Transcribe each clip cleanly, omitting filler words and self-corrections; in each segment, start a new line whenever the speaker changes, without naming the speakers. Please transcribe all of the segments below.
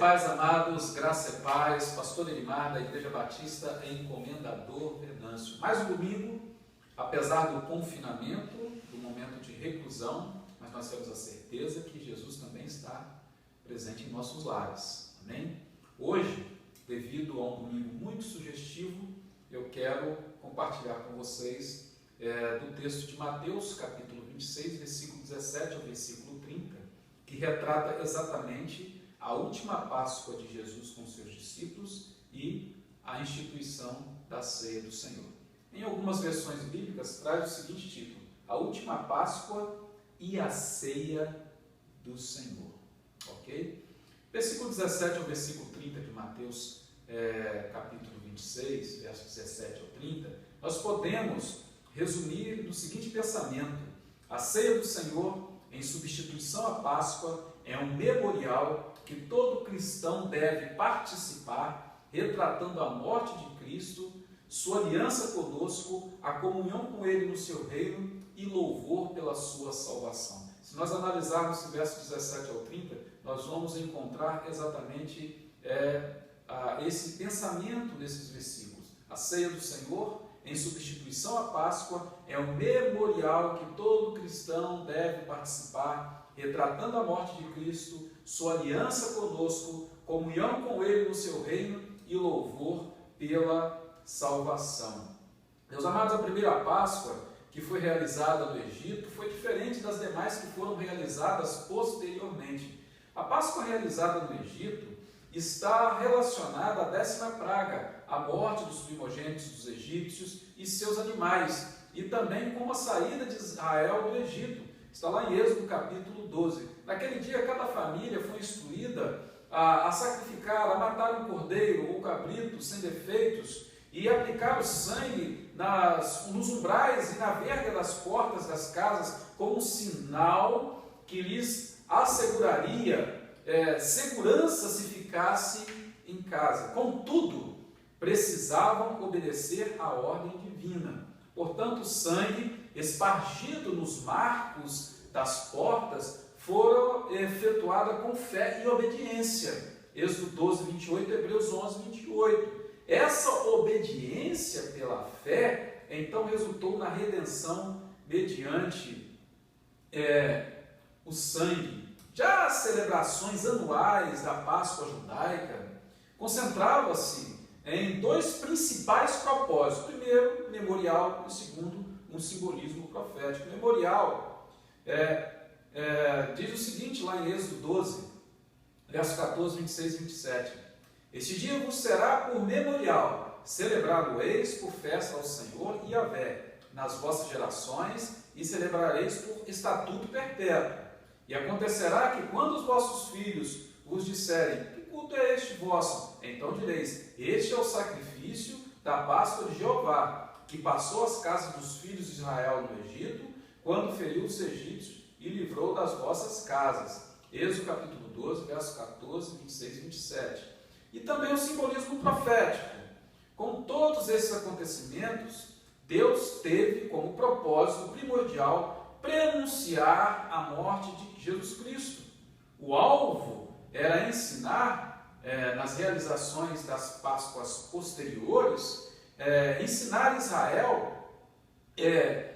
paz, amados, graça e paz, pastor Elimar da Igreja Batista em Comendador Venâncio. Mais um domingo, apesar do confinamento, do momento de reclusão, mas nós temos a certeza que Jesus também está presente em nossos lares, amém? Hoje, devido a um domingo muito sugestivo, eu quero compartilhar com vocês do texto de Mateus, capítulo 26, versículo 17 ao versículo 30, que retrata exatamente a última Páscoa de Jesus com seus discípulos e a instituição da ceia do Senhor. Em algumas versões bíblicas traz o seguinte título: a última Páscoa e a ceia do Senhor. Ok? Versículo 17 ao versículo 30 de Mateus, capítulo 26, versos 17 ao 30, nós podemos resumir no seguinte pensamento: a ceia do Senhor, em substituição à Páscoa, é um memorial que todo cristão deve participar, retratando a morte de Cristo, sua aliança conosco, a comunhão com Ele no seu reino e louvor pela sua salvação. Se nós analisarmos esse verso 17 ao 30, nós vamos encontrar exatamente esse pensamento nesses versículos. A ceia do Senhor, em substituição à Páscoa, é um memorial que todo cristão deve participar, retratando a morte de Cristo, sua aliança conosco, comunhão com Ele no seu reino e louvor pela salvação. Meus amados, a primeira Páscoa que foi realizada no Egito foi diferente das demais que foram realizadas posteriormente. A Páscoa realizada no Egito está relacionada à 10ª praga, a morte dos primogênitos dos egípcios e seus animais, e também com a saída de Israel do Egito. Está lá em Êxodo capítulo 12. Naquele dia, cada família foi instruída a sacrificar, a matar um cordeiro ou cabrito sem defeitos e aplicar o sangue nos umbrais e na verga das portas das casas como um sinal que lhes asseguraria segurança se ficasse em casa. Contudo, precisavam obedecer à ordem divina. Portanto, o sangue espargido nos marcos das portas foram efetuado com fé e obediência. Êxodo 12, 28, Hebreus 11, 28. Essa obediência pela fé, então, resultou na redenção mediante o sangue. Já as celebrações anuais da Páscoa judaica concentravam-se em dois principais propósitos. Primeiro, memorial, e segundo, um simbolismo profético. Memorial diz o seguinte lá em Êxodo 12, versos 14, 26 e 27. Este dia vos será por memorial, celebrá-lo-eis por festa ao Senhor Yahvé, nas vossas gerações, e celebrareis por estatuto perpétuo. E acontecerá que quando os vossos filhos vos disserem: que culto é este vosso? Então direis: este é o sacrifício da Páscoa de Jeová, que passou as casas dos filhos de Israel no Egito, quando feriu os egípcios e livrou das vossas casas. Êxodo capítulo 12, versos 14, 26 e 27. E também o simbolismo profético. Com todos esses acontecimentos, Deus teve como propósito primordial prenunciar a morte de Jesus Cristo. O alvo era ensinar, nas realizações das Páscoas posteriores, ensinar Israel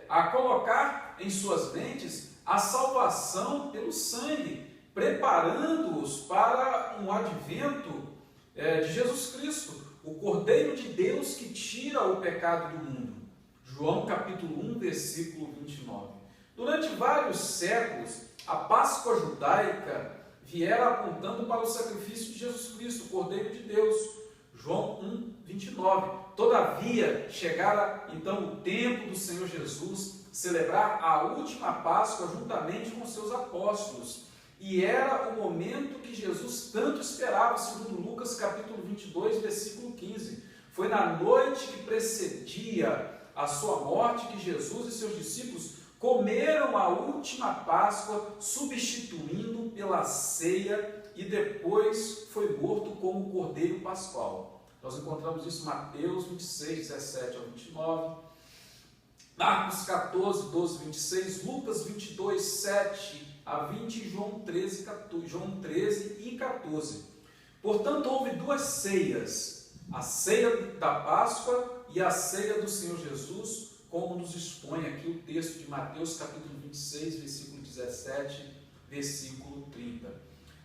a colocar em suas mentes a salvação pelo sangue, preparando-os para um advento de Jesus Cristo, o Cordeiro de Deus que tira o pecado do mundo. João capítulo 1, versículo 29. Durante vários séculos, a Páscoa judaica viera apontando para o sacrifício de Jesus Cristo, o Cordeiro de Deus. João 1, 29. Todavia, chegara então o tempo do Senhor Jesus celebrar a última Páscoa juntamente com seus apóstolos. E era o momento que Jesus tanto esperava, segundo Lucas capítulo 22, versículo 15. Foi na noite que precedia a sua morte que Jesus e seus discípulos comeram a última Páscoa, substituindo pela ceia, e depois foi morto como Cordeiro Pascual. Nós encontramos isso em Mateus 26, 17 ao 29, Marcos 14, 12, 26, Lucas 22, 7 a 20 e João 13 e 14. Portanto, houve duas ceias, a ceia da Páscoa e a ceia do Senhor Jesus, como nos expõe aqui o texto de Mateus capítulo 26, versículo 17, versículo 30.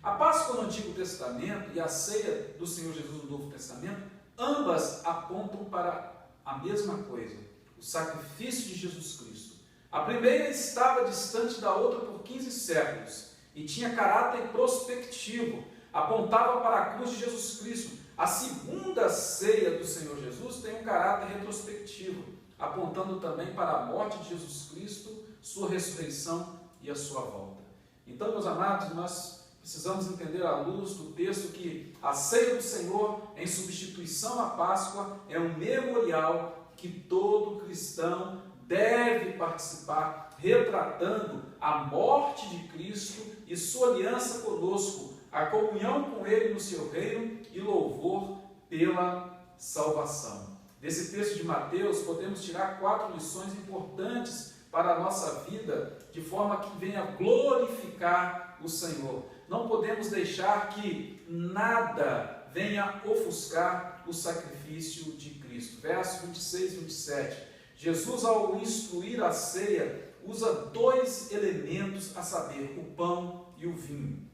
A Páscoa no Antigo Testamento e a ceia do Senhor Jesus no Novo Testamento, ambas apontam para a mesma coisa, o sacrifício de Jesus Cristo. A primeira estava distante da outra por 15 séculos e tinha caráter prospectivo, apontava para a cruz de Jesus Cristo. A segunda ceia do Senhor Jesus tem um caráter retrospectivo, apontando também para a morte de Jesus Cristo, sua ressurreição e a sua volta. Então, meus amados, nós precisamos entender à luz do texto que a ceia do Senhor, em substituição à Páscoa, é um memorial que todo cristão deve participar, retratando a morte de Cristo e sua aliança conosco, a comunhão com Ele no seu reino e louvor pela salvação. Desse texto de Mateus, podemos tirar 4 lições importantes para a nossa vida, de forma que venha glorificar o Senhor. Não podemos deixar que nada venha ofuscar o sacrifício de Cristo. Versos 26 e 27. Jesus, ao instruir a ceia, usa 2 elementos, a saber, o pão e o vinho.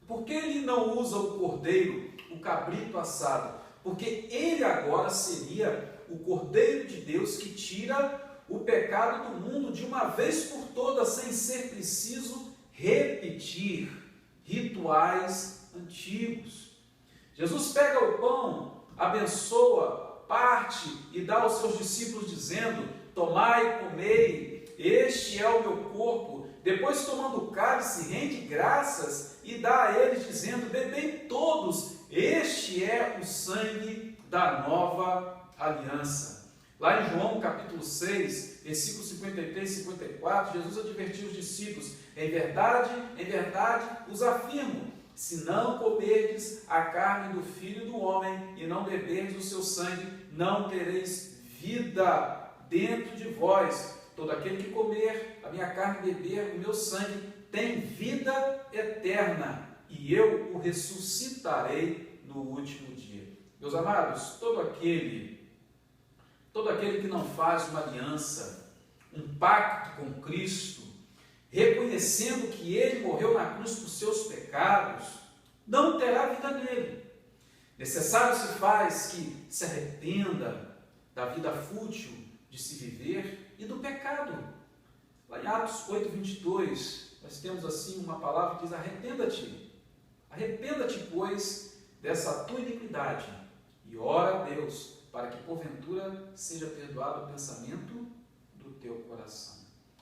Por que ele não usa o cordeiro, o cabrito assado? Porque ele agora seria o Cordeiro de Deus que tira o pecado do mundo de uma vez por todas, sem ser preciso repetir rituais antigos. Jesus pega o pão, abençoa, parte e dá aos seus discípulos dizendo: tomai e comei, este é o meu corpo. Depois, tomando o cálice, rende graças e dá a eles dizendo: bebei todos, este é o sangue da nova aliança. Lá em João capítulo 6, versículos 53 e 54, Jesus advertiu os discípulos: em verdade, os afirmo, se não comerdes a carne do Filho do Homem e não beberdes o seu sangue, não tereis vida dentro de vós. Todo aquele que comer a minha carne e beber o meu sangue tem vida eterna, e eu o ressuscitarei no último dia. Meus amados, todo aquele que não faz uma aliança, um pacto com Cristo, reconhecendo que Ele morreu na cruz por seus pecados, não terá vida nele. Necessário se faz que se arrependa da vida fútil de se viver e do pecado. Lá em Atos 8, 22, nós temos assim uma palavra que diz: arrependa-te, pois, dessa tua iniquidade, e ora a Deus, para que porventura seja perdoado o pensamento do teu coração.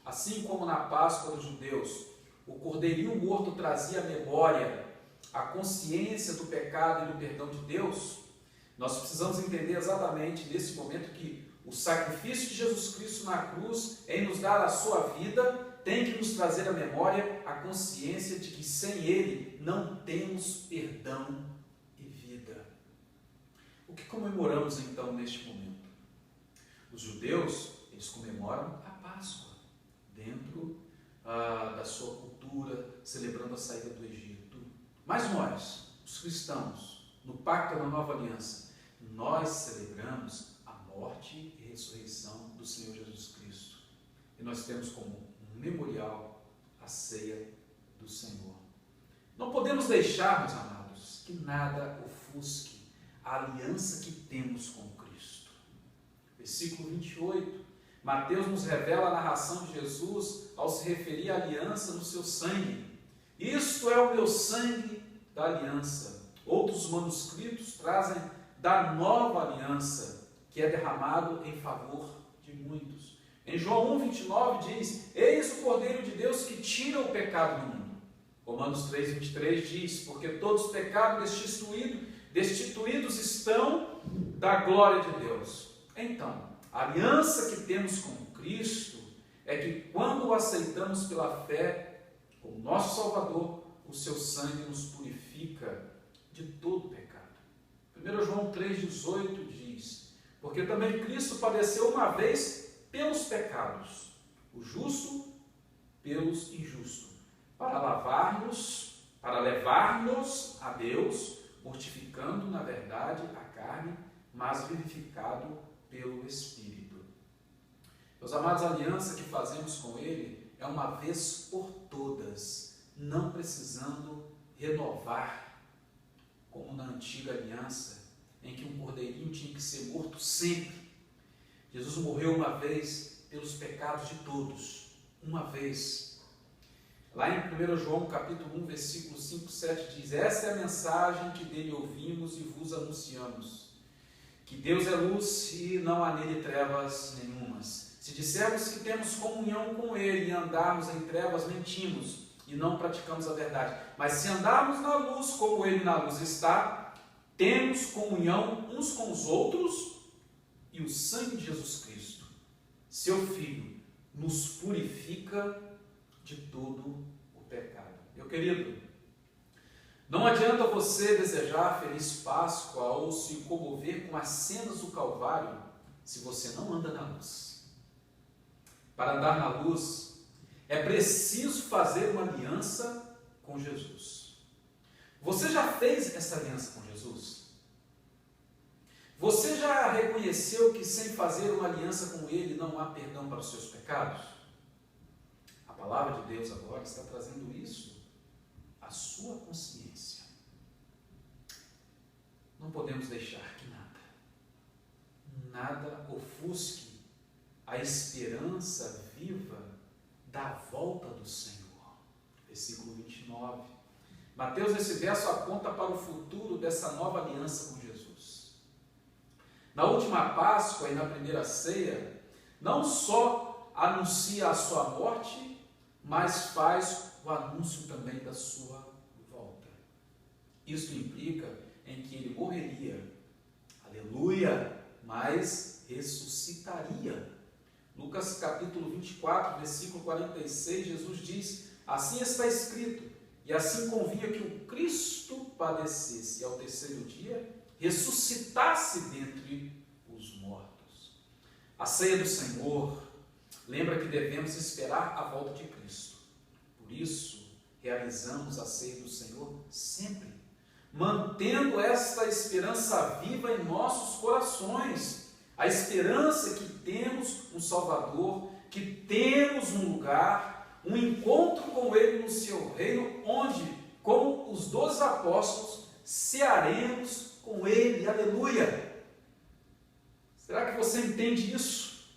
Assim como na Páscoa dos judeus, o cordeirinho morto trazia à memória a consciência do pecado e do perdão de Deus, nós precisamos entender exatamente nesse momento que o sacrifício de Jesus Cristo na cruz, em nos dar a sua vida, tem que nos trazer à memória a consciência de que sem Ele não temos perdão e vida. O que comemoramos então neste momento? Os judeus, eles comemoram a Páscoa, dentro da sua cultura, celebrando a saída do Egito. Mas nós, os cristãos, no Pacto da Nova Aliança, nós celebramos a morte e ressurreição do Senhor Jesus Cristo. E nós temos como um memorial a ceia do Senhor. Não podemos deixar, meus amados, que nada ofusque a aliança que temos com Cristo. Versículo 28, Mateus nos revela a narração de Jesus ao se referir à aliança no seu sangue. Isto é o meu sangue da aliança. Outros manuscritos trazem da nova aliança, que é derramado em favor de muitos. Em João 1,29 diz: eis o Cordeiro de Deus que tira o pecado do mundo. Romanos 3,23 diz: porque todos os pecados destituídos estão da glória de Deus. Então, a aliança que temos com Cristo é que quando o aceitamos pela fé como nosso Salvador, o seu sangue nos purifica de todo pecado. 1 João 3,18 diz: porque também Cristo padeceu uma vez pelos pecados, o justo pelos injustos, para levar-nos a Deus, mortificando, na verdade, a carne, mas vivificado pelo Espírito. Meus amados, a aliança que fazemos com Ele é uma vez por todas, não precisando renovar, como na antiga aliança, em que um cordeirinho tinha que ser morto sempre. Jesus morreu uma vez pelos pecados de todos, uma vez. Lá em 1 João capítulo 1, versículo 5, 7 diz: essa é a mensagem que dele ouvimos e vos anunciamos, que Deus é luz e não há nele trevas nenhumas. Se dissermos que temos comunhão com Ele e andarmos em trevas, mentimos e não praticamos a verdade. Mas se andarmos na luz, como Ele na luz está, temos comunhão uns com os outros, e o sangue de Jesus Cristo, seu Filho, nos purifica de todo o pecado. Meu querido, não adianta você desejar feliz Páscoa ou se comover com as cenas do Calvário se você não anda na luz. Para andar na luz, é preciso fazer uma aliança com Jesus. Você já fez essa aliança com Jesus? Você já reconheceu que sem fazer uma aliança com Ele não há perdão para os seus pecados? A palavra de Deus agora está trazendo isso à sua consciência. Não podemos deixar que nada ofusque a esperança viva da volta do Senhor. Versículo 29. Mateus, nesse verso, aponta para o futuro dessa nova aliança com Jesus. Na última Páscoa e na primeira ceia, não só anuncia a sua morte, mas faz o anúncio também da sua volta. Isso implica em que ele morreria, aleluia, mas ressuscitaria. Lucas capítulo 24, versículo 46, Jesus diz: assim está escrito, e assim convinha que o Cristo padecesse e ao terceiro dia ressuscitasse dentre os mortos. A ceia do Senhor lembra que devemos esperar a volta de Cristo. Por isso, realizamos a ceia do Senhor sempre, mantendo esta esperança viva em nossos corações. A esperança que temos um Salvador, que temos um lugar, um encontro com Ele no seu reino, onde, como os 12 apóstolos, cearemos com Ele, aleluia. Será que você entende isso?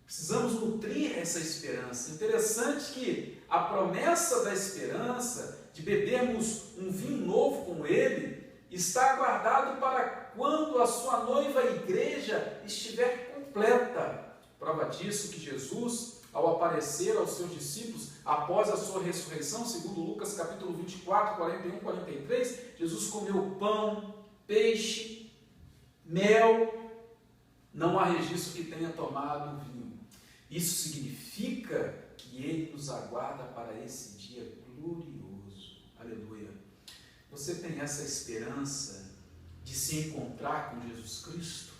Precisamos nutrir essa esperança. Interessante que a promessa da esperança, de bebermos um vinho novo com Ele, está aguardado para quando a sua noiva, a igreja, estiver completa. Prova disso que Jesus, ao aparecer aos seus discípulos, após a sua ressurreição, segundo Lucas capítulo 24, 41, 43, Jesus comeu pão, peixe, mel, não há registro que tenha tomado vinho. Isso significa que Ele nos aguarda para esse dia glorioso. Aleluia. Você tem essa esperança de se encontrar com Jesus Cristo?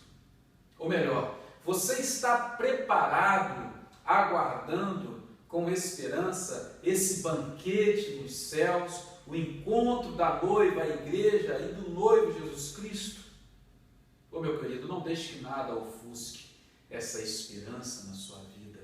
Ou melhor, você está preparado, aguardando com esperança esse banquete nos céus, o encontro da noiva, a igreja e do noivo Jesus Cristo? Ô meu querido, não deixe que nada ofusque essa esperança na sua vida.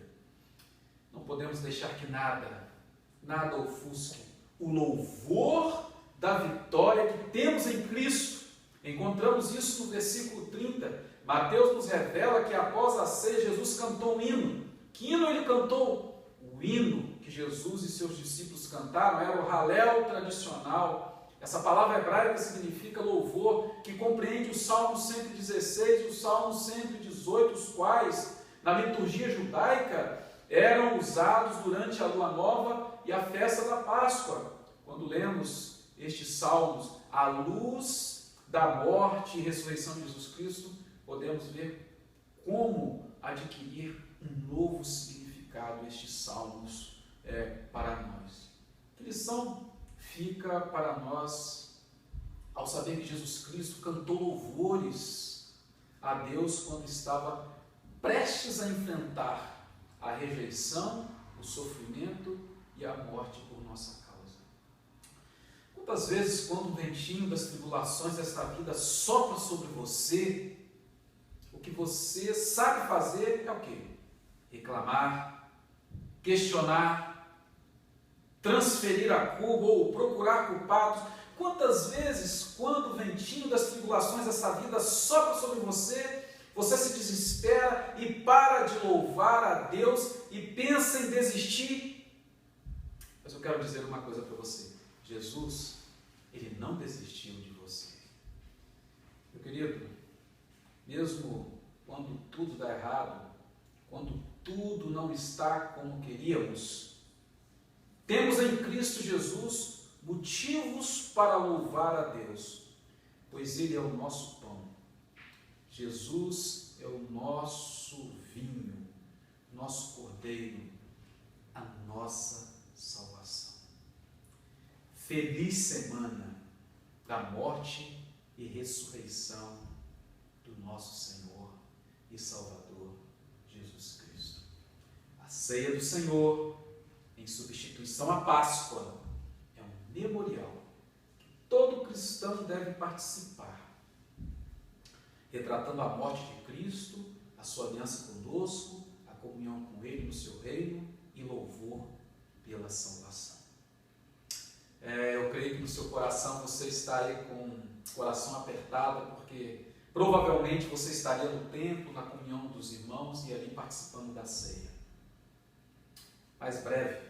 Não podemos deixar que nada ofusque o louvor da vitória que temos em Cristo. Encontramos isso no versículo 30. Mateus nos revela que após a ceia, Jesus cantou um hino. Que hino ele cantou? O hino que Jesus e seus discípulos cantaram era o Halel tradicional. Essa palavra hebraica significa louvor, que compreende o Salmo 116 e o Salmo 118, os quais, na liturgia judaica, eram usados durante a lua nova e a festa da Páscoa. Quando lemos estes salmos à luz da morte e ressurreição de Jesus Cristo, podemos ver como adquirir um novo significado estes salmos para nós. Que lição fica para nós ao saber que Jesus Cristo cantou louvores a Deus quando estava prestes a enfrentar a rejeição, o sofrimento e a morte por nossa causa? Quantas vezes, quando o ventinho das tribulações desta vida sopra sobre você, o que você sabe fazer é o quê? Reclamar, questionar, transferir a culpa ou procurar culpados. Quantas vezes, quando o ventinho das tribulações dessa vida sopra sobre você, você se desespera e para de louvar a Deus e pensa em desistir? Mas eu quero dizer uma coisa para você. Jesus, Ele não desistiu de você. Meu querido, mesmo quando tudo dá errado, quando tudo não está como queríamos, temos em Cristo Jesus motivos para louvar a Deus, pois Ele é o nosso pão. Jesus é o nosso vinho, nosso cordeiro, a nossa salvação. Feliz semana da morte e ressurreição do nosso Senhor e Salvador Jesus Cristo. A ceia do Senhor, em substituição à Páscoa, é um memorial que todo cristão deve participar, retratando a morte de Cristo, a sua aliança conosco, a comunhão com Ele no seu reino e louvor pela salvação. Eu creio que no seu coração você está aí com o coração apertado, porque provavelmente você estaria no templo, na comunhão dos irmãos e ali participando da ceia. Mais breve,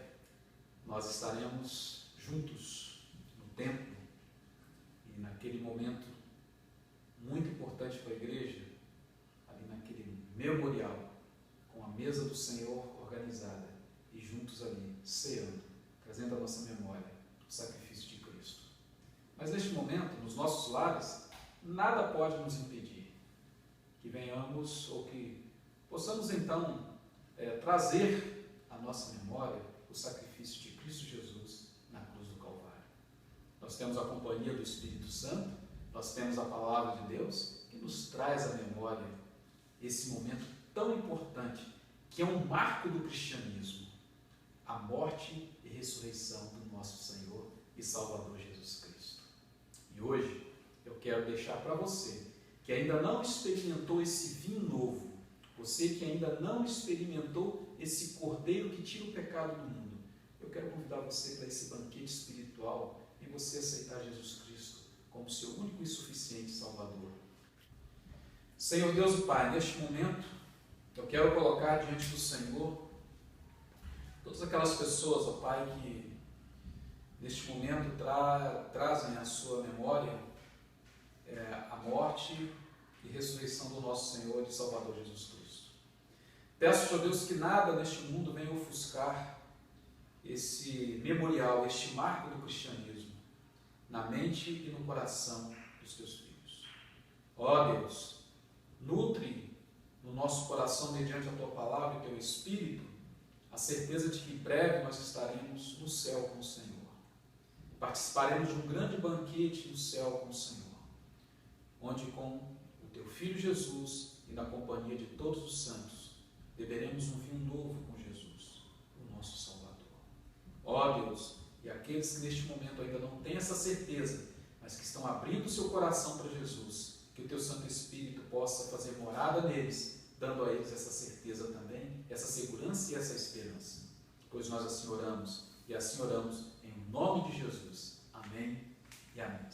nós estaremos juntos no templo e naquele momento muito importante para a igreja, ali naquele memorial, com a mesa do Senhor organizada e juntos ali, ceando, trazendo à nossa memória o sacrifício de Cristo. Mas neste momento, nos nossos lares, nada pode nos impedir que venhamos ou que possamos então trazer à nossa memória o sacrifício de Cristo Jesus na cruz do Calvário. Nós temos a companhia do Espírito Santo, nós temos a palavra de Deus que nos traz à memória esse momento tão importante, que é um marco do cristianismo, a morte e ressurreição do nosso Senhor e Salvador Jesus Cristo. E hoje eu quero deixar para você que ainda não experimentou esse vinho novo, você que ainda não experimentou esse cordeiro que tira o pecado do mundo, eu quero convidar você para esse banquete espiritual e você aceitar Jesus Cristo como seu único e suficiente Salvador. Senhor Deus e Pai, neste momento eu quero colocar diante do Senhor todas aquelas pessoas, ó Pai, que neste momento trazem à sua memória a morte e ressurreição do nosso Senhor e Salvador Jesus Cristo. Peço, ó Deus, que nada neste mundo venha ofuscar esse memorial, este marco do cristianismo, na mente e no coração dos teus filhos. Ó Deus, nutre no nosso coração, mediante a tua palavra e teu Espírito, a certeza de que em breve nós estaremos no céu com o Senhor. Participaremos de um grande banquete no céu com o Senhor, onde com o teu Filho Jesus e na companhia de todos os santos, beberemos um vinho novo com Jesus, o nosso Salvador. Ó Deus, e aqueles que neste momento ainda não têm essa certeza, mas que estão abrindo o seu coração para Jesus, que o teu Santo Espírito possa fazer morada neles, dando a eles essa certeza também, essa segurança e essa esperança. Pois nós assim oramos, e assim oramos em nome de Jesus. Amém e amém.